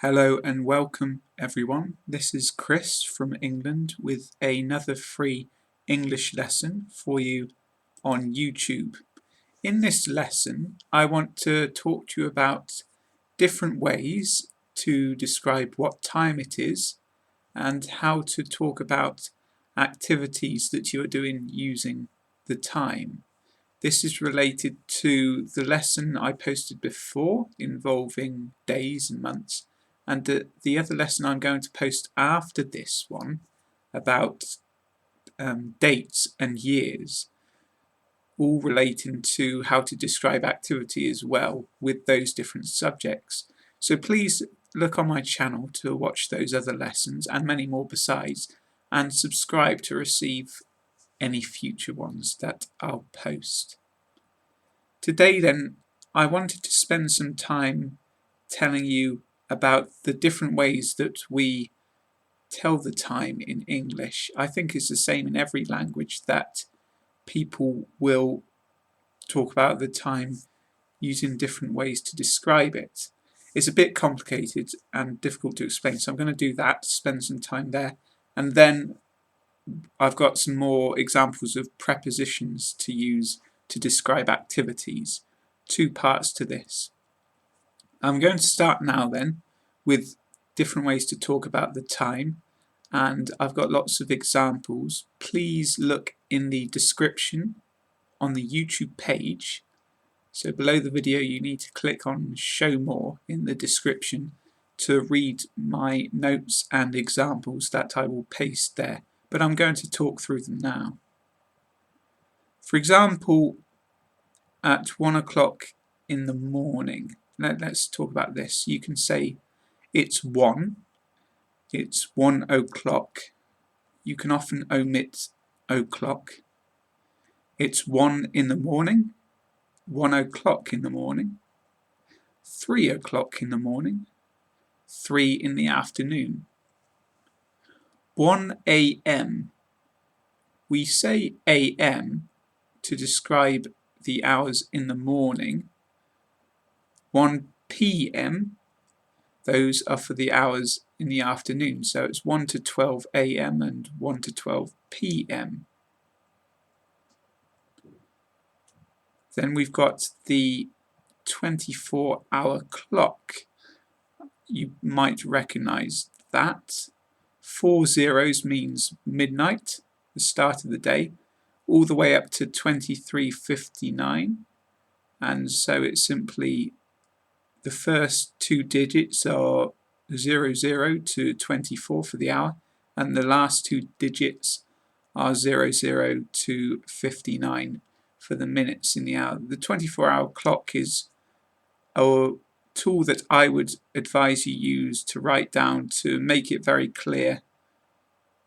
Hello and welcome everyone. This is Chris from England with another free English lesson for you on YouTube. In this lesson, I want to talk to you about different ways to describe what time it is and how to talk about activities that you are doing using the time. This is related to the lesson I posted before involving days and months, and the other lesson I'm going to post after this one about dates and years, all relating to how to describe activity as well with those different subjects. So please look on my channel to watch those other lessons and many more besides, and subscribe to receive any future ones that I'll post. Today then, I wanted to spend some time telling you about the different ways that we tell the time in English. I think it's the same in every language that people will talk about the time using different ways to describe it. It's a bit complicated and difficult to explain, so I'm going to do that, spend some time there, and then I've got some more examples of prepositions to use to describe activities. Two parts to this. I'm going to start now then with different ways to talk about the time, and I've got lots of examples. Please look in the description on the YouTube page. So below the video you need to click on show more in the description to read my notes and examples that I will paste there, but I'm going to talk through them now. For example, at 1 o'clock in the morning, let's talk about this. You can say it's 1, it's 1 o'clock. You can often omit o'clock. It's 1 in the morning, 1 o'clock in the morning, 3 o'clock in the morning, 3 in the afternoon. 1 a.m. We say a.m. to describe the hours in the morning. 1 p.m. those are for the hours in the afternoon, so it's 1 to 12 a.m. and 1 to 12 p.m. Then we've got the 24-hour clock. You might recognise that. 4 zeros means midnight, the start of the day, all the way up to 23:59, and so it's simply the first two digits are 00 to 24 for the hour, and the last two digits are 00 to 59 for the minutes in the hour. The 24-hour clock is a tool that I would advise you use to write down to make it very clear,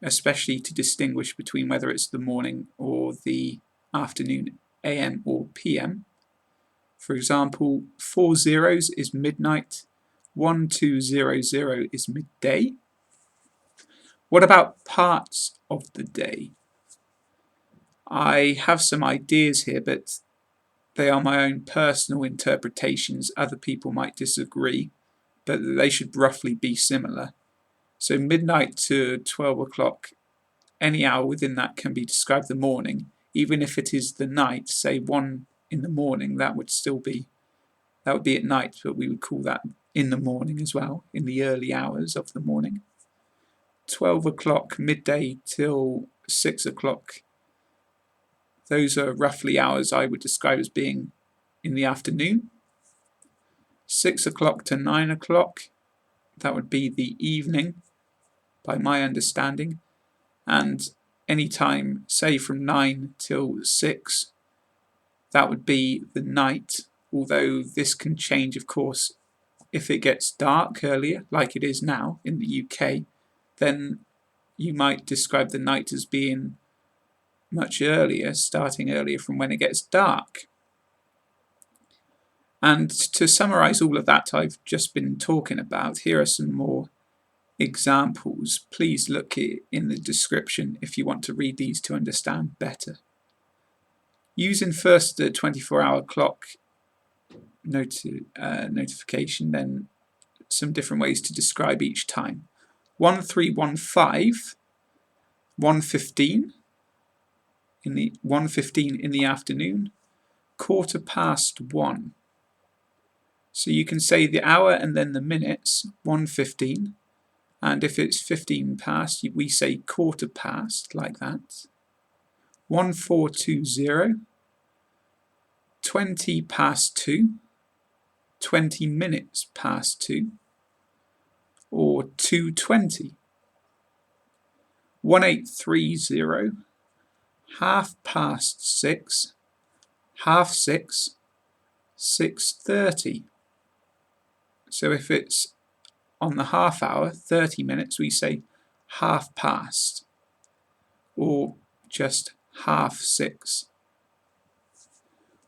especially to distinguish between whether it's the morning or the afternoon, AM or PM. For example, 4 zeros is midnight, 1200 is midday. What about parts of the day? I have some ideas here, but they are my own personal interpretations. Other people might disagree, but they should roughly be similar. So midnight to 12 o'clock, any hour within that can be described the morning. Even if it is the night, say 1 in the morning, that would be at night, but we would call that in the morning as well, in the early hours of the morning. 12 o'clock, midday till 6 o'clock, those are roughly hours I would describe as being in the afternoon. 6 o'clock to 9 o'clock, that would be the evening, by my understanding. And any time, say from 9 till 6, that would be the night, although this can change, of course. If it gets dark earlier, like it is now in the UK, then you might describe the night as being much earlier, starting earlier from when it gets dark. And to summarise all of that I've just been talking about, here are some more examples. Please look in the description if you want to read these to understand better. Using first the 24-hour clock notification, then some different ways to describe each time. 1315, 1:15 in the 1:15 in the afternoon, 1:15. So you can say the hour and then the minutes, 1:15, and if it's 15 past, we say 1/4 like that. 1420, 20 past 2, 20 minutes past 2, or 2:20. 1830, 6:30, 6:30, 6:30. So if it's on the half hour, 30 minutes, we say 6:30, or just 6:30.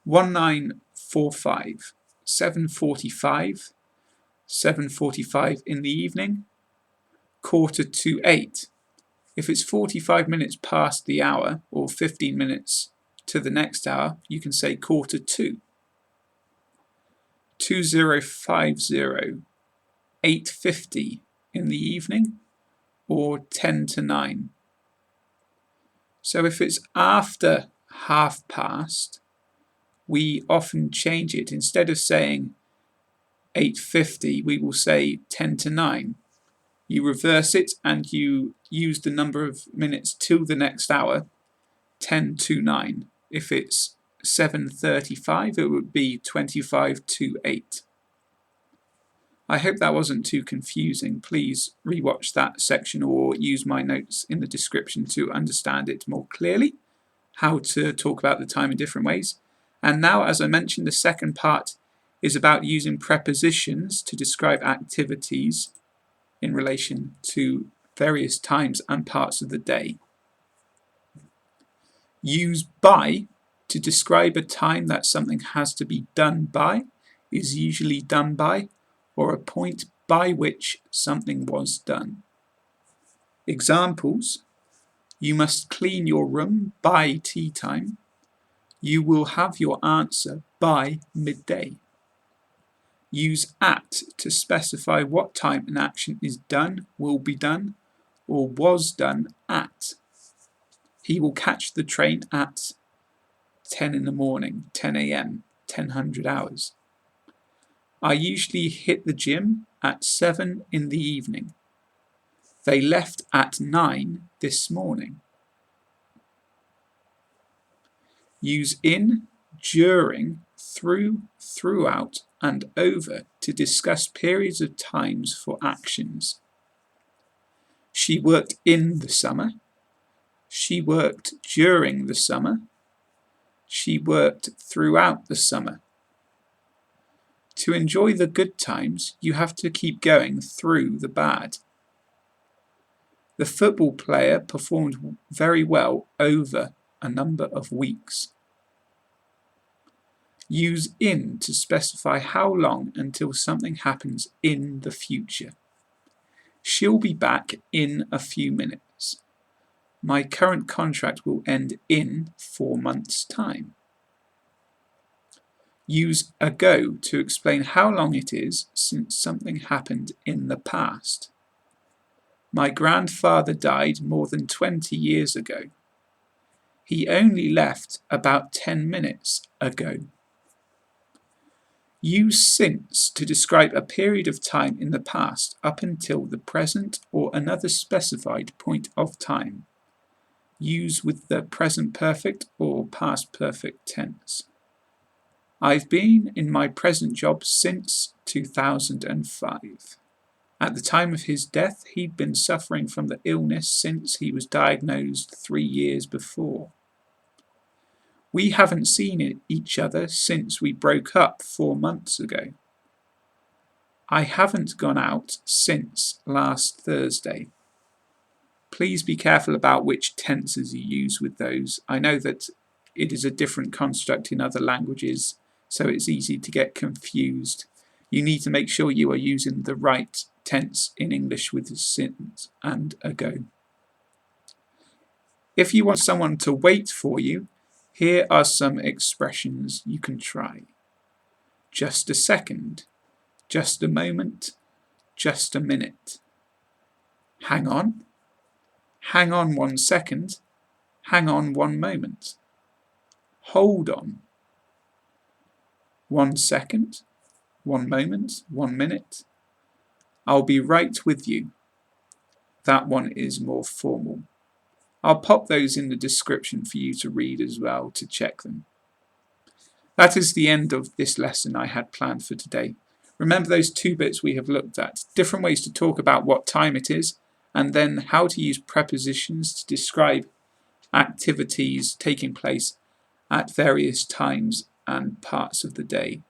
1945, 7:45, 7:45 in the evening, 7:45. If it's 45 minutes past the hour, or 15 minutes to the next hour, you can say 2:45. 2050, 8:50 in the evening, or 9:10. So if it's after 6:30, we often change it. Instead of saying 8:50, we will say 9:10. You reverse it and you use the number of minutes till the next hour, 10:09. If it's 7:35, it would be 8:25. I hope that wasn't too confusing. Please rewatch that section or use my notes in the description to understand it more clearly, how to talk about the time in different ways. And now, as I mentioned, the second part is about using prepositions to describe activities in relation to various times and parts of the day. Use by to describe a time that something has to be done by, is usually done by, or a point by which something was done. Examples: you must clean your room by tea time. You will have your answer by midday. Use at to specify what time an action is done, will be done, or was done at. He will catch the train at 10 in the morning, 10 a.m., 1000 hours. I usually hit the gym at 7 in the evening. They left at 9 this morning. Use in, during, through, throughout, and over to discuss periods of times for actions. She worked in the summer. She worked during the summer. She worked throughout the summer. To enjoy the good times, you have to keep going through the bad. The football player performed very well over a number of weeks. Use in to specify how long until something happens in the future. She'll be back in a few minutes. My current contract will end in 4 months' time. Use ago to explain how long it is since something happened in the past. My grandfather died more than 20 years ago. He only left about 10 minutes ago. Use since to describe a period of time in the past up until the present or another specified point of time. Use with the present perfect or past perfect tense. I've been in my present job since 2005. At the time of his death, he'd been suffering from the illness since he was diagnosed 3 years before. We haven't seen each other since we broke up 4 months ago. I haven't gone out since last Thursday. Please be careful about which tenses you use with those. I know that it is a different construct in other languages, so it's easy to get confused. You need to make sure you are using the right tense in English with since and ago. If you want someone to wait for you, here are some expressions you can try. Just a second, just a moment, just a minute. Hang on. Hang on 1 second. Hang on 1 moment. Hold on. 1 second, 1 moment, 1 minute. I'll be right with you. That one is more formal. I'll pop those in the description for you to read as well to check them. That is the end of this lesson I had planned for today. Remember those 2 bits we have looked at, different ways to talk about what time it is, and then how to use prepositions to describe activities taking place at various times and parts of the day.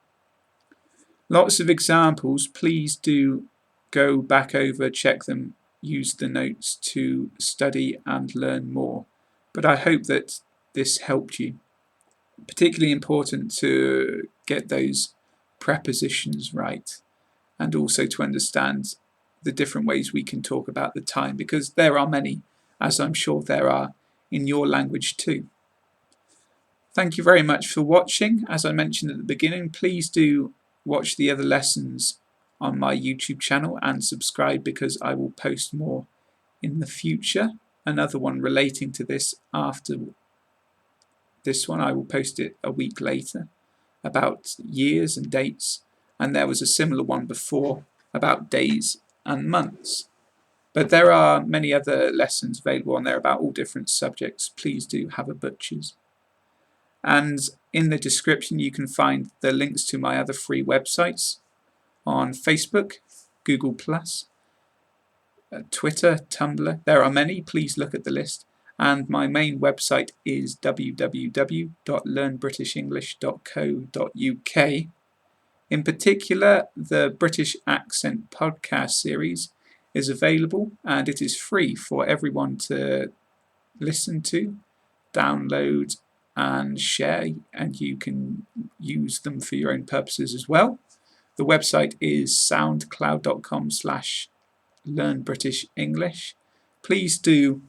Lots of examples. Please do go back over, check them, use the notes to study and learn more. But I hope that this helped you. Particularly important to get those prepositions right, and also to understand the different ways we can talk about the time, because there are many, as I'm sure there are in your language too. Thank you very much for watching. As I mentioned at the beginning, please do watch the other lessons on my YouTube channel and subscribe, because I will post more in the future. Another one relating to this after this one, I will post it a week later, about years and dates, and there was a similar one before about days and months. But there are many other lessons available on there about all different subjects. Please do have a butcher's. And in the description you can find the links to my other free websites on Facebook, Google+, Twitter, Tumblr. There are many. Please look at the list. And my main website is www.learnbritishenglish.co.uk. In particular, the British Accent podcast series is available, and it is free for everyone to listen to, download and share, and you can use them for your own purposes as well. The website is soundcloud.com/learnbritishenglish. Please do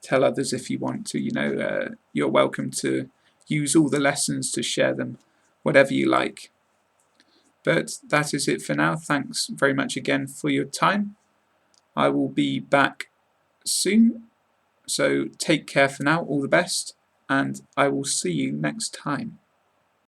tell others if you want to. You're welcome to use all the lessons, to share them, whatever you like. But that is it for now. Thanks very much again for your time. I will be back soon, so take care for now. All the best, and I will see you next time.